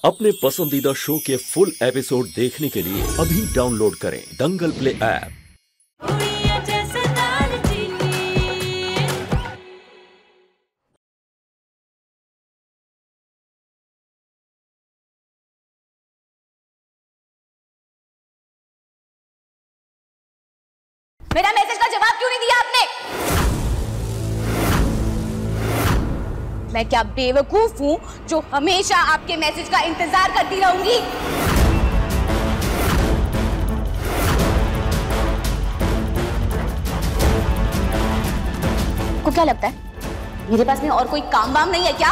अपने पसंदीदा शो के फुल एपिसोड देखने के लिए अभी डाउनलोड करें दंगल प्ले ऐप। मेरा मैसेज का जवाब क्यों नहीं दिया आपने? मैं क्या बेवकूफ हूं जो हमेशा आपके मैसेज का इंतजार करती रहूंगी? आपको क्या लगता है मेरे पास में और कोई काम वाम नहीं है क्या?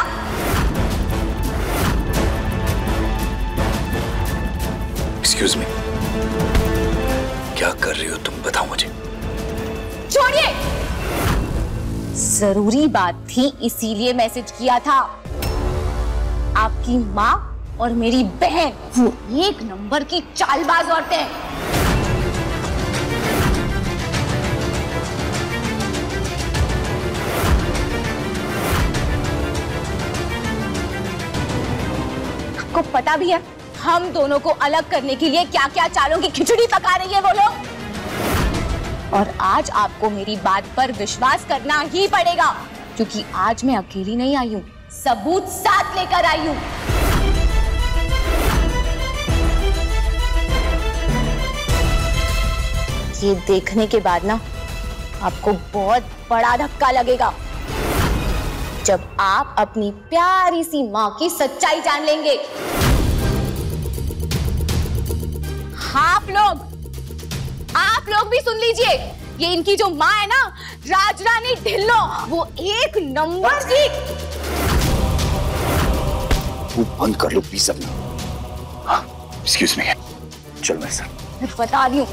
एक्सक्यूज मी, क्या कर रही हो तुम? बताओ मुझे। छोड़िए, जरूरी बात थी इसीलिए मैसेज किया था। आपकी माँ और मेरी बहन वो एक नंबर की चालबाज औरतें हैं। आपको पता भी है हम दोनों को अलग करने के लिए क्या क्या चालों की खिचड़ी पका रही है वो लोग। और आज आपको मेरी बात पर विश्वास करना ही पड़ेगा, क्योंकि आज मैं अकेली नहीं आई हूं, सबूत साथ लेकर आई हूं। ये देखने के बाद ना आपको बहुत बड़ा धक्का लगेगा जब आप अपनी प्यारी सी माँ की सच्चाई जान लेंगे। आप लोग भी सुन लीजिए, ये इनकी जो माँ है ना, राजरानी ढिल्लो, वो एक नंबर की। वो बंद कर लो प्लीज अपना। हाँ, एक्सक्यूज मी, चल मेरे साथ। मैं बता रही हूँ।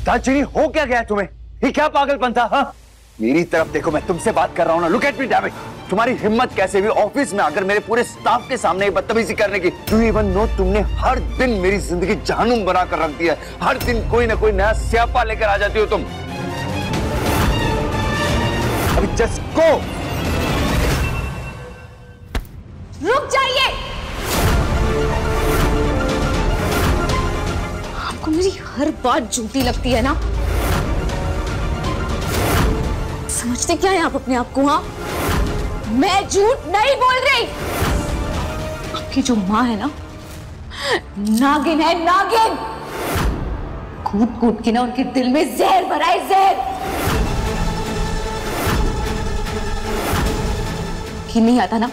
दालचीनी, हो क्या गया तुम्हें? ये क्या पागलपन था? हाँ, मेरी तरफ देखो, मैं तुमसे बात कर रहा हूँ ना। Look at me damn it. तुम्हारी हिम्मत कैसे हुई ऑफिस में आकर मेरे पूरे स्टाफ के सामने बदतमीजी करने की? यू इवन नो तुमने हर दिन मेरी जिंदगी जहन्नुम बनाकर रख दिया है। हर दिन कोई ना कोई नया स्यापा लेकर आ जाती हो तुम। अभी जस्ट गो। रुक जाइए। आपको मेरी हर बात झूठी लगती है ना? समझते क्या है आप अपने आप को? हाँ, मैं झूठ नहीं बोल रही। आपकी जो माँ है ना, नागिन है, नागिन। कूट कूट के ना उनके दिल में जहर भरा है, जहर। कि नहीं आता ना?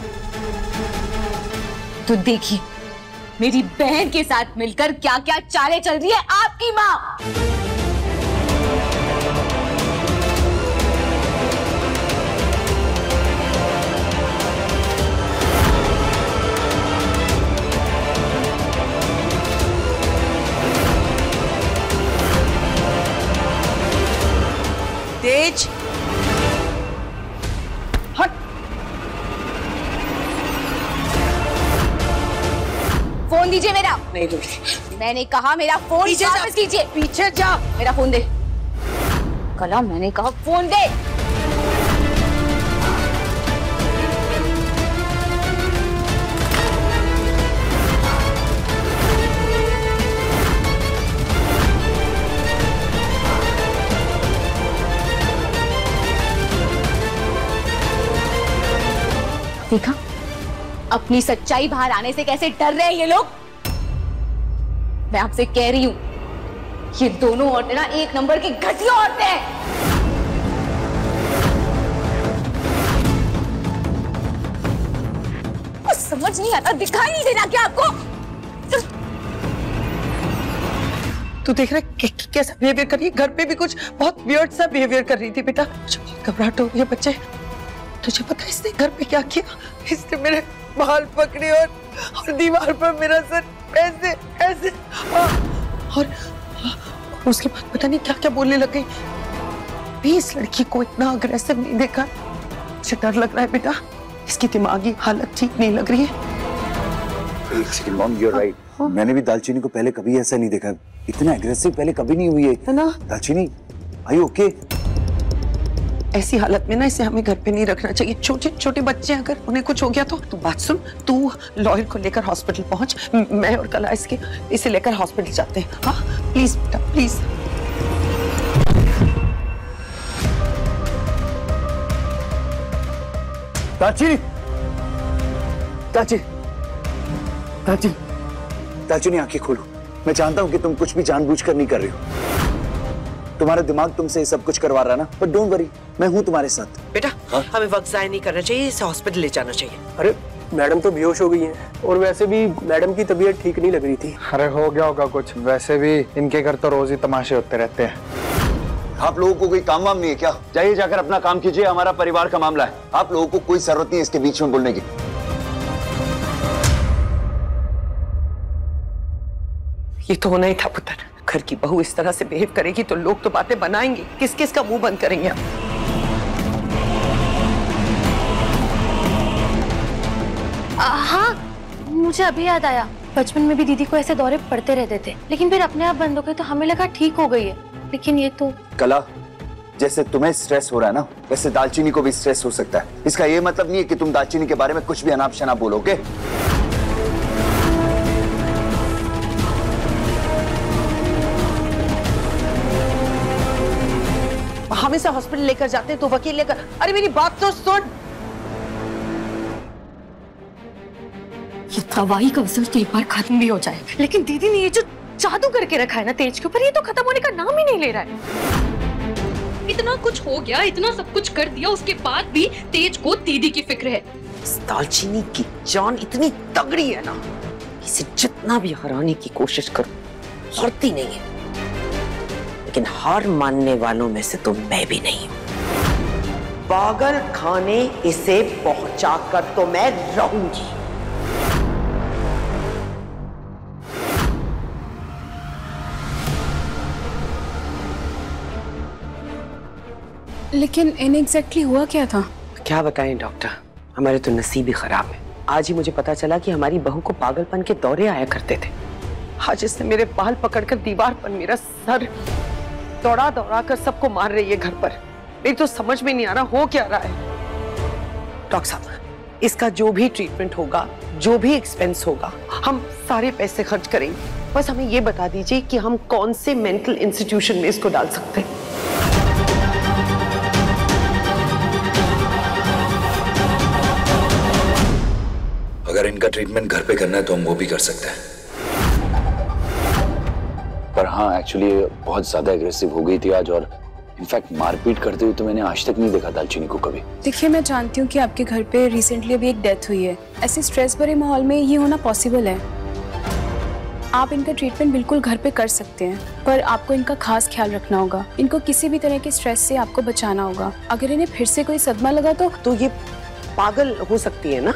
तो देखिए मेरी बहन के साथ मिलकर क्या क्या चालें चल रही है आपकी माँ। तेज, हट। फोन दीजिए मेरा। नहीं दूंगी। मैंने कहा मेरा फोन वापस कीजिए। पीछे जा। मेरा फोन दे। कला, मैंने कहा फोन दे। देखा अपनी सच्चाई बाहर आने से कैसे डर रहे हैं ये लोग। मैं आपसे कह रही हूं, ये दोनों औरतें ना एक नंबर की घटिया औरतें हैं। कुछ समझ नहीं आता, दिखाई नहीं देना क्या आपको? तू देख रहा है कैसा बिहेवियर कर रही है? घर पे भी कुछ बहुत वियर्ड सा बिहेवियर कर रही थी बेटा। मुझे बहुत घबराहट हो रही है बच्चे। तुझे पता है इसने घर पे क्या किया? इसने मेरे बाल पकड़े और दीवार पर मेरा सर ऐसे ऐसे और उसके बाद पता नहीं क्या क्या बोलने लग गई। भी इस लड़की को इतना अग्रेसिव नहीं देखा। मुझे डर लग रहा है बेटा, इसकी दिमागी हालत ठीक नहीं लग रही है। एक second mom, you are right. मैंने भी दालचीनी को पहले कभी ऐसा नहीं देखा। इतना एग्रेसिव पहले कभी नहीं हुई है ना। दालचीनी, आर यू ओके? ऐसी हालत में ना इसे हमें घर पे नहीं रखना चाहिए। छोटे छोटे बच्चे अगर उन्हें कुछ हो गया तो तू बात सुन, तू लॉयर को लेकर हॉस्पिटल पहुंच, मैं और कला इसे लेकर हॉस्पिटल जाते हैं। हाँ प्लीज बेटा प्लीज। दालचीनी आंखें खोलो। मैं जानता हूं कि तुम कुछ भी जानबूझकर नहीं कर रही हो। तुम्हारा दिमाग तुमसे सब कुछ करवा रहा है ना, बट डोंट वरी, मैं हूं तुम्हारे साथ। बेटा हमें वक्त जाया नहीं करना चाहिए, इसे हॉस्पिटल ले जाना चाहिए। अरे मैडम तो बेहोश हो गई हैं और वैसे भी मैडम की तबीयत ठीक नहीं लग रही थी। अरे हो गया होगा कुछ, वैसे भी इनके घर तो रोज ही तमाशे होते रहते हैं। आप लोगों को कोई काम वाम नहीं है क्या? जाइए जाकर अपना काम कीजिए, हमारा परिवार का मामला है। आप लोगों को कोई जरूरत नहीं है इसके बीच में बोलने की। ये तो होना ही था पुत्र। घर की बहू इस तरह से बिहेव करेगी तो लोग तो बातें बनाएंगे, किस किस का मुंह बंद करेंगे। हाँ, मुझे अभी याद आया, बचपन में भी दीदी को ऐसे दौरे पड़ते रहते थे, लेकिन फिर अपने आप बंद हो गए तो हमें लगा ठीक हो गई है, लेकिन ये तो। कला, जैसे तुम्हें स्ट्रेस हो रहा है ना, वैसे दालचीनी को भी स्ट्रेस हो सकता है। इसका ये मतलब नहीं है कि तुम दालचीनी के बारे में कुछ भी अनाप शनाप बोलोगे। हम इसे हॉस्पिटल लेकर जाते हैं तो वकील लेकर। अरे मेरी बात तो सुन। ये दवाई का असर तो एक बार खत्म भी हो जाए, लेकिन दीदी ने ये जो जादू करके रखा है ना तेज के ऊपर, ये तो खत्म होने का नाम ही नहीं ले रहा है। इतना कुछ हो गया, इतना सब कुछ कर दिया, उसके बाद भी तेज को दीदी की फिक्र है। इस दालचीनी की जान इतनी तगड़ी है ना, इसे जितना भी हराने की कोशिश करो हारती नहीं है, लेकिन हार मानने वालों में से तो मैं भी नहीं हूं। पागल खाने इसे पहुंचाकर तो मैं रहूंगी। लेकिन एग्जैक्टली हुआ क्या था? क्या बताएं डॉक्टर, हमारे तो नसीब ही खराब है। आज ही मुझे पता चला कि हमारी बहू को पागलपन के दौरे आया करते थे। आज इसने मेरे बाल पकड़कर दीवार पर मेरा सर दौड़ा दौड़ा कर सबको मार रही है घर पर। मेरी तो समझ में नहीं आ रहा हो क्या रहा है। डॉक्टर साहब, इसका जो भी ट्रीटमेंट होगा, जो भी एक्सपेंस होगा, हम सारे पैसे खर्च करेंगे। बस हमें ये बता दीजिए कि हम कौन से मेंटल इंस्टीट्यूशन में इसको डाल सकते हैं। अगर इनका ट्रीटमेंट घर पे करना है तो हम वो भी कर सकते हैं। पर हाँ, एक्चुअली बहुत ज्यादा एग्रेसिव हो गई थी आज, और इनफैक्ट मारपीट करते हुए तो मैंने आज तक नहीं देखा दालचीनी को कभी। देखिए, मैं जानती हूँ कि आपके घर पे रिसेंटली अभी एक डेथ हुई है। ऐसे स्ट्रेस भरे माहौल में ये होना पॉसिबल है। आप इनका ट्रीटमेंट बिल्कुल घर पे कर सकते हैं, पर आपको इनका खास ख्याल रखना होगा। इनको किसी भी तरह के स्ट्रेस से आपको बचाना होगा। अगर इन्हें फिर से कोई सदमा लगा तो ये पागल हो सकती है ना।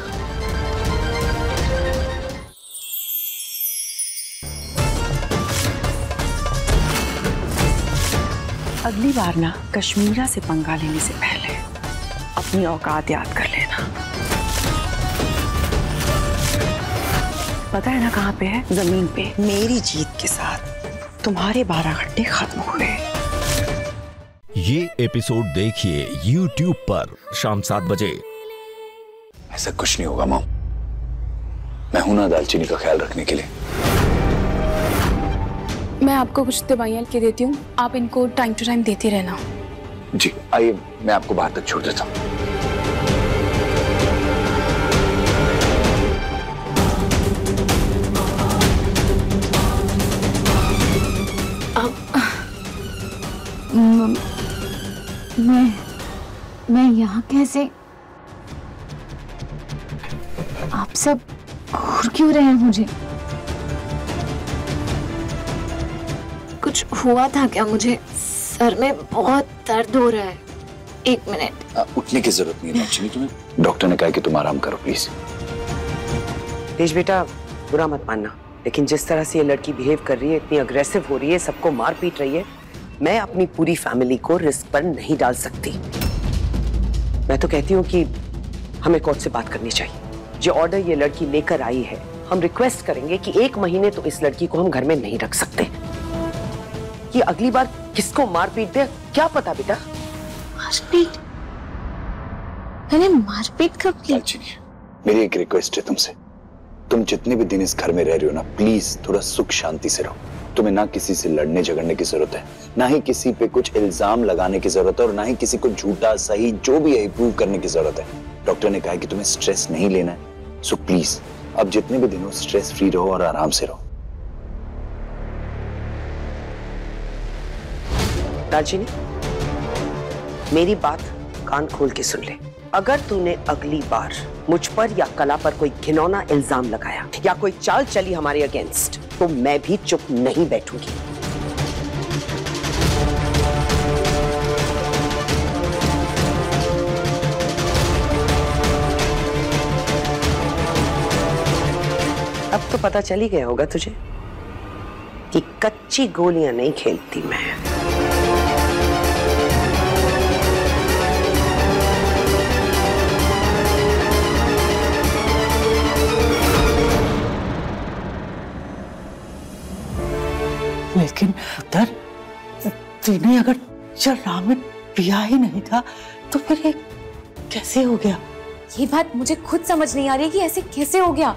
अगली बार ना कश्मीरा से पंगा लेने से पहले अपनी औकात याद कर लेना। पता है ना कहाँ पे है? जमीन पे। मेरी जीत के साथ तुम्हारे 12 घंटे खत्म हो गए। ये एपिसोड देखिए YouTube पर शाम 7 बजे। ऐसा कुछ नहीं होगा मॉम, मैं हूं ना दालचीनी का ख्याल रखने के लिए। मैं आपको कुछ दवाइयाँ लिख के देती हूँ, आप इनको टाइम टू टाइम देते रहना। जी आइए, मैं आपको बाहर तक छोड़ देता हूँ। मैं यहाँ कैसे? आप सब घूर क्यों रहे हैं मुझे? कुछ हुआ था क्या? मुझे सर में बहुत दर्द हो रहा है। 1 मिनट। उठने की जरूरत नहीं है दालचीनी, तुम्हें डॉक्टर ने कहा कि तुम आराम करो प्लीज। तेज बेटा, बुरा मत मानना, लेकिन जिस तरह से ये लड़की बिहेव कर रही है, इतनी अग्रेसिव हो रही है, सबको मार पीट रही है, मैं अपनी पूरी फैमिली को रिस्क पर नहीं डाल सकती। मैं तो कहती हूँ कि हमें कोर्ट से बात करनी चाहिए। जो ऑर्डर ये लड़की लेकर आई है, हम रिक्वेस्ट करेंगे कि 1 महीने तो इस लड़की को हम घर में नहीं रख सकते। कि अगली बार किसको मार पीट दे, क्या पता बेटा। मारपीट? मैंने मारपीट कब की? मेरी एक रिक्वेस्ट है तुमसे, तुम जितने भी दिन इस घर में रह रही हो ना, प्लीज थोड़ा सुख शांति से रहो। तुम्हें ना किसी से लड़ने झगड़ने की जरूरत है, ना ही किसी पे कुछ इल्जाम लगाने की जरूरत है, और ना ही किसी को झूठा सही जो भी है प्रूव करने की जरूरत है। डॉक्टर ने कहा है कि तुम्हें स्ट्रेस नहीं लेना है, सो प्लीज अब जितने भी दिन हो स्ट्रेस फ्री रहो और आराम से रहो। दालचीनी, मेरी बात कान खोल के सुन ले। अगर तूने अगली बार मुझ पर या कला पर कोई घिनौना इल्जाम लगाया या कोई चाल चली हमारे अगेंस्ट, तो मैं भी चुप नहीं बैठूंगी। अब तो पता चल ही गया होगा तुझे कि कच्ची गोलियां नहीं खेलती मैं। लेकिन उधर तूने अगर शराब में पिया ही नहीं था तो फिर ये कैसे हो गया? ये बात मुझे खुद समझ नहीं आ रही कि ऐसे कैसे हो गया।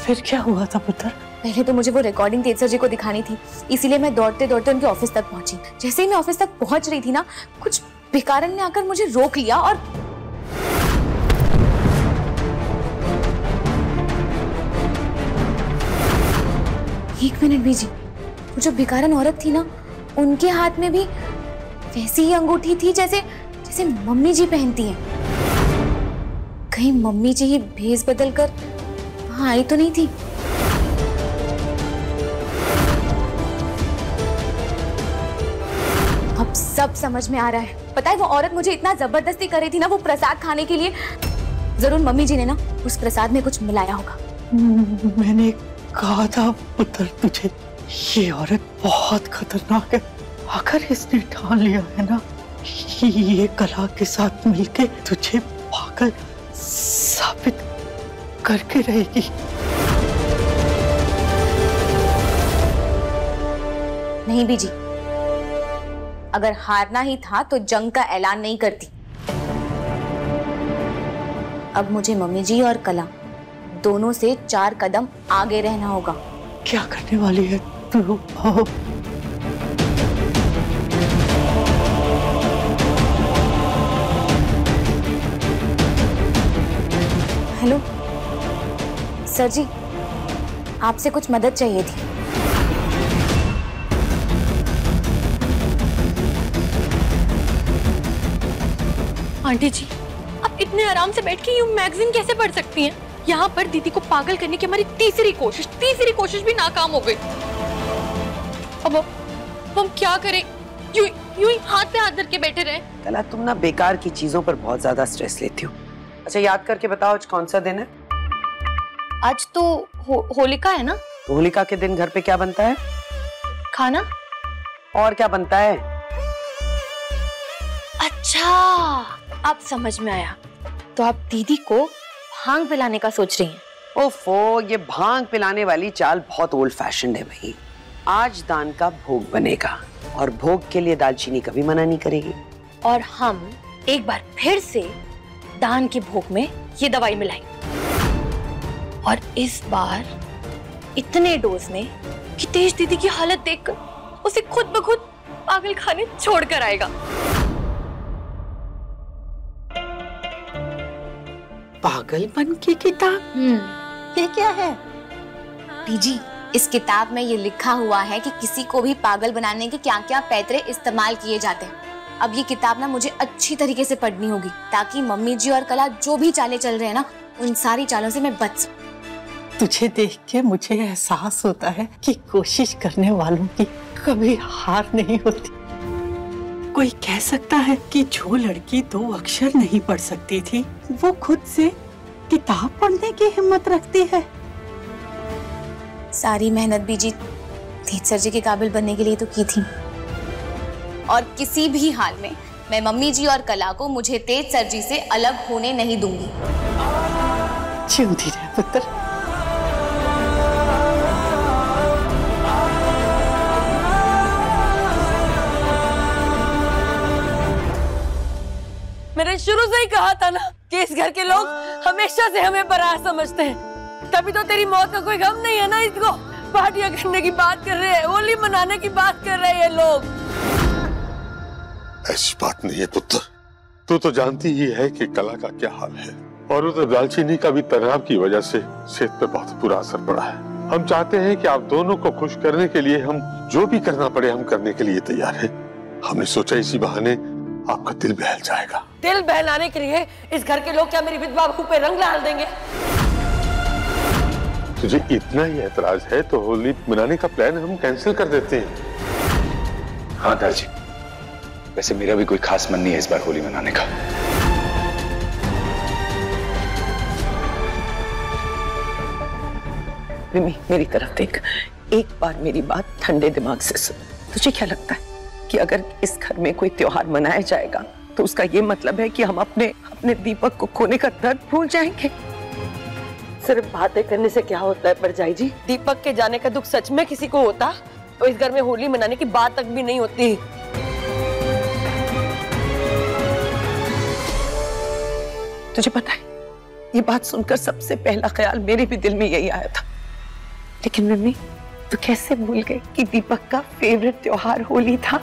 फिर क्या हुआ था पुत्र? पहले तो मुझे वो रिकॉर्डिंग तेज सर जी को दिखानी थी, इसीलिए मैं दौड़ते दौड़ते उनके ऑफिस तक पहुंची। जैसे ही मैं ऑफिस तक पहुंच रही थी ना, कुछ भिखारन ने आकर मुझे रोक लिया और एक मिनट बीजी, वो जो भिखारन औरत थी ना, उनके हाथ में भी वैसी ही अंगूठी थी जैसे जैसे मम्मी जी पहनती हैं। कहीं मम्मी जी ही भेस बदल कर वहां आई तो नहीं थी? अब सब समझ में आ रहा है। पता है वो औरत मुझे इतना जबरदस्ती कर रही थी ना वो प्रसाद खाने के लिए, जरूर मम्मी जी ने ना उस प्रसाद में कुछ मिलाया होगा। मैंने कहा था पुत्र तुझे, ये औरत बहुत खतरनाक है। अगर इसने ठान लिया है ना ये कला के साथ मिलके तुझे पागल साबित करके रहेगी। नहीं बीजी, अगर हारना ही था तो जंग का ऐलान नहीं करती। अब मुझे मम्मी जी और कला दोनों से 4 कदम आगे रहना होगा। क्या करने वाली है तू? हेलो सर जी, आपसे कुछ मदद चाहिए थी। आंटी जी, आप इतने आराम से बैठ के यूं मैगजीन कैसे पढ़ सकती हैं? यहाँ पर दीदी को पागल करने की हमारी तीसरी कोशिश भी नाकाम हो गई। अब हम क्या करें? यूं ही हाथ पे हाथ धर के बैठे रहे। कला, तुम ना बेकार की चीजों पर बहुत ज्यादा स्ट्रेस लेती हो। अच्छा याद करके बताओ आज कौन सा दिन है? आज तो होलिका है ना? तो होलिका के दिन घर पे क्या बनता है? खाना। और क्या बनता है? अच्छा, आप समझ में आया। तो आप दीदी को भांग पिलाने का सोच रही हैं? ओफो, ये भांग पिलाने वाली चाल बहुत ओल्ड फैशन है भाई। आज दान का भोग बनेगा और भोग के लिए दालचीनी कभी मना नहीं करेगी। और हम एक बार फिर से दान के भोग में ये दवाई मिलाएंगे, और इस बार इतने डोज में कि तेज दीदी की हालत देखकर उसे खुद ब खुद पागल खाने छोड़कर आएगा। पागलपन की किताब? ये क्या है? बीजी, इस किताब में ये लिखा हुआ है कि किसी को भी पागल बनाने के क्या क्या पैतरे इस्तेमाल किए जाते हैं। अब ये किताब ना मुझे अच्छी तरीके से पढ़नी होगी ताकि मम्मी जी और कला जो भी चालें चल रहे हैं ना, उन सारी चालों से मैं बच सकूं। तुझे देख के मुझे एहसास होता है कि कोशिश करने वालों की कभी हार नहीं होती। कोई कह सकता है कि जो लड़की 2 अक्षर नहीं पढ़ सकती थी वो खुद से किताब पढ़ने की हिम्मत रखती है। सारी मेहनत बीजी तेज सर जी के काबिल बनने के लिए तो की थी, और किसी भी हाल में मैं मम्मी जी और कला को मुझे तेज सर जी से अलग होने नहीं दूंगी। जिंदी रहे पुत्र। शुरू से ही कहा था ना कि इस घर के लोग हमेशा से हमें पराया समझते हैं। तभी तो तेरी मौत का कोई गम नहीं है ना। इसको पार्टियां करने की बात कर रहे हैं, होली मनाने की बात कर रहे हैं लोग। ऐसी बात नहीं है पुत्र, तू तो जानती ही है कि कला का क्या हाल है, और उधर दालचीनी का भी तनाव की वजह से सेहत पे बहुत बुरा असर पड़ा है। हम चाहते हैं कि आप दोनों को खुश करने के लिए हम जो भी करना पड़े हम करने के लिए तैयार हैं। हमने सोचा इसी बहाने आपका दिल बहल जाएगा। दिल बहलाने के लिए इस घर के लोग क्या मेरी विधवा बहू पे रंग डाल देंगे? तुझे इतना ही ऐतराज है तो होली मनाने का प्लान हम कैंसिल कर देते हैं। हाँ दादाजी, वैसे मेरा भी कोई खास मन नहीं है इस बार होली मनाने का। मिमी, मेरी तरफ देख, एक बार मेरी बात ठंडे दिमाग से सुन। तुझे क्या लगता है कि अगर इस घर में कोई त्योहार मनाया जाएगा तो उसका ये मतलब है कि हम अपने दीपक को खोने का दर्द भूल जाएंगे? सिर्फ बातें करने से क्या होता है परजाई जी? दीपक के जाने का दुख सच में किसी को होता तो इस घर में होली मनाने की बात तक भी नहीं होती। तुझे पता है, ये बात सुनकर सबसे पहला ख्याल मेरे भी दिल में यही आया था। लेकिन मम्मी, तू कैसे भूल गई कि दीपक का फेवरेट त्योहार होली था?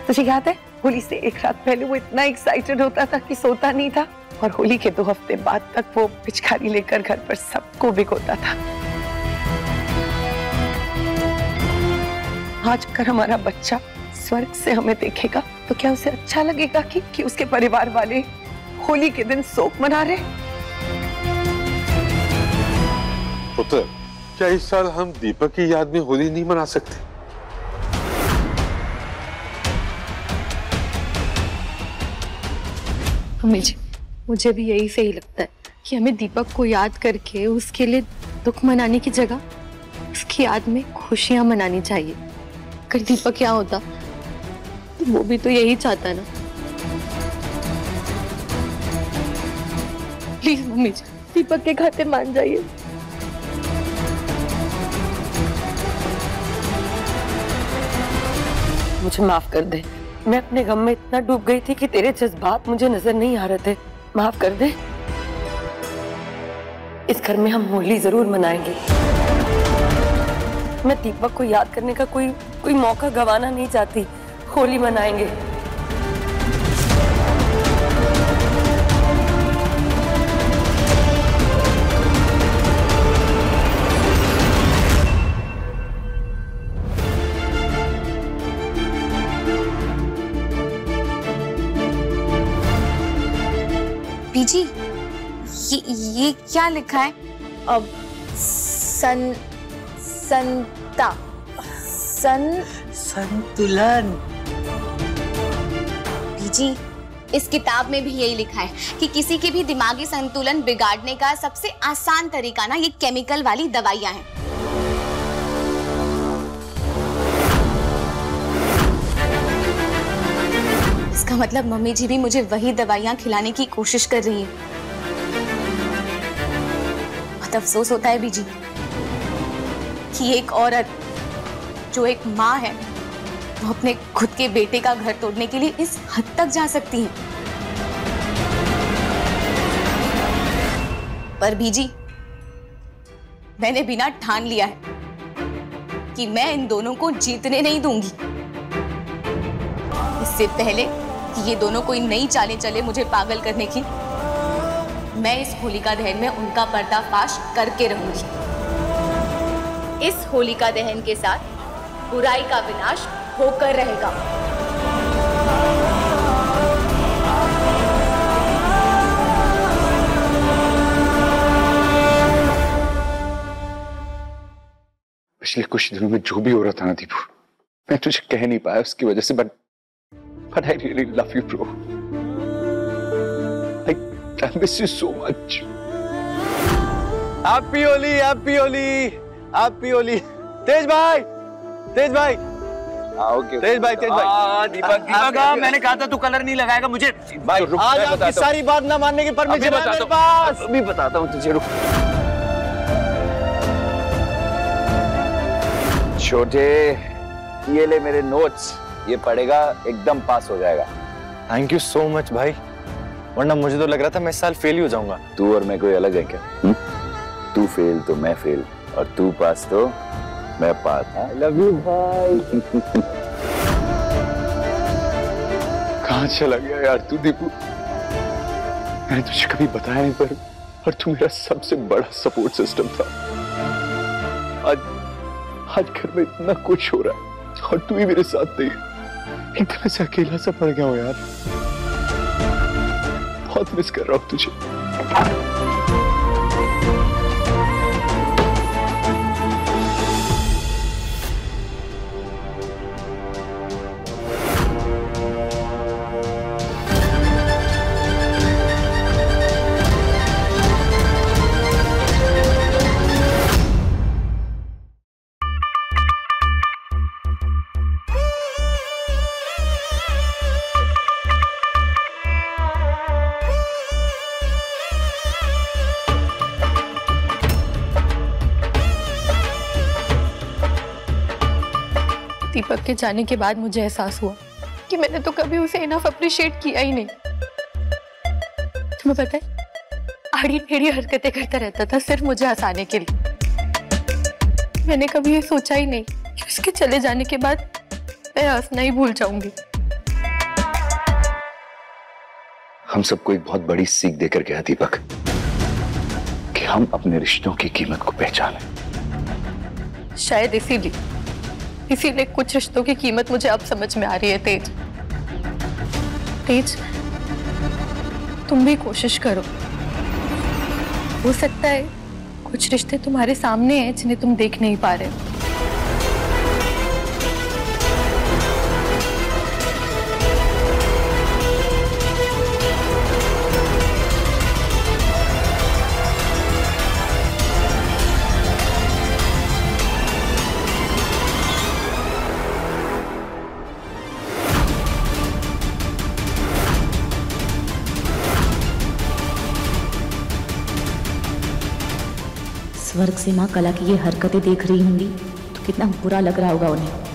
तुझे याद है, होली से एक रात पहले वो इतना एक्साइटेड होता था कि सोता नहीं था, और होली के 2 हफ्ते बाद तक वो पिचकारी लेकर घर पर सबको भिगोता था। आज अगर हमारा बच्चा स्वर्ग से हमें देखेगा तो क्या उसे अच्छा लगेगा कि उसके परिवार वाले होली के दिन शोक मना रहे? पुत्र, क्या इस साल हम दीपक की याद में होली नहीं मना सकते? मम्मी जी, मुझे भी यही सही लगता है कि हमें दीपक को याद करके उसके लिए दुख मनाने की जगह उसकी याद में खुशियां मनानी चाहिए। अगर दीपक यहाँ होता तो वो भी तो यही चाहता ना। प्लीज मम्मी जी, दीपक के खाते मान जाइए। मुझे माफ कर दे, मैं अपने गम में इतना डूब गई थी कि तेरे जज्बात मुझे नजर नहीं आ रहे थे। माफ कर दे। इस घर में हम होली जरूर मनाएंगे। मैं दीपक को याद करने का कोई मौका गंवाना नहीं चाहती। होली मनाएंगे। बीजी, ये क्या लिखा है? अब संतुलन। बीजी, इस किताब में भी यही लिखा है कि किसी के भी दिमागी संतुलन बिगाड़ने का सबसे आसान तरीका ना ये केमिकल वाली दवाइयां हैं। इसका मतलब मम्मी जी भी मुझे वही दवाइयां खिलाने की कोशिश कर रही है। बहुत अफसोस होता है बीजी कि एक औरत जो एक माँ है वो अपने खुद के बेटे का घर तोड़ने के लिए इस हद तक जा सकती है। पर बीजी, मैंने बिना ठान लिया है कि मैं इन दोनों को जीतने नहीं दूंगी। इससे पहले कि ये दोनों कोई नई चालें चले मुझे पागल करने की, मैं इस होलिका दहन में उनका पर्दाफाश करके रहूंगी। इस होलिका दहन के साथ बुराई का विनाश होकर रहेगा। पिछले कुछ दिनों में जो भी हो रहा था ना दीपू, मैं तुझे कह नहीं पाया उसकी वजह से, but I really love you, bro. I miss you so much. Happy Holi, happy Holi, happy Holi. Tej भाई, तेज भाई। ओके। तेज भाई, तेज भाई। दीपक, मैंने कहा था तू कलर नहीं लगाएगा मुझे। भाई आज आपकी सारी बात ना मानने की परमिशन है मेरे पास। अभी बताता हूँ तुझे, रुक। छोटे, ये ले मेरे नोट्स, ये पढ़ेगा एकदम पास हो जाएगा। थैंक यू सो मच भाई, वरना मुझे तो लग रहा था मैं इस साल फेल ही हो जाऊंगा। तू और मैं कोई अलग है क्या? तू फेल तो मैं फेल, और तू पास तो मैं पास। आई लव यू भाई। कहाँ चला गया यार तू दीपू? मैंने तुझे कभी बताया नहीं, पर तू मेरा सबसे बड़ा सपोर्ट सिस्टम था। आज घर में इतना कुछ हो रहा है और तू ही मेरे साथ नहीं। एकदम से अकेला सा पड़ गया हूं यार, बहुत मिस कर रहा हूं तुझे। दीपक के जाने के बाद मुझे एहसास हुआ कि मैंने तो कभी उसे इनफ अप्रिशिएट किया ही नहीं। तुम्हें पता है, आड़ी टेढ़ी हरकतें करता रहता था सिर्फ मुझे हंसाने के लिए। मैंने कभी ये सोचा ही नहीं कि उसके चले जाने के बाद मैं हंसना ही भूल जाऊंगी। हम सबको एक बहुत बड़ी सीख देकर गया दीपक, कि हम अपने रिश्तों की कीमत को पहचानें। शायद इसीलिए कुछ रिश्तों की कीमत मुझे अब समझ में आ रही है। तेज, तुम भी कोशिश करो। हो सकता है कुछ रिश्ते तुम्हारे सामने हैं जिन्हें तुम देख नहीं पा रहे। स्वर्ग से माँ कला की ये हरकतें देख रही होंगी तो कितना बुरा लग रहा होगा उन्हें।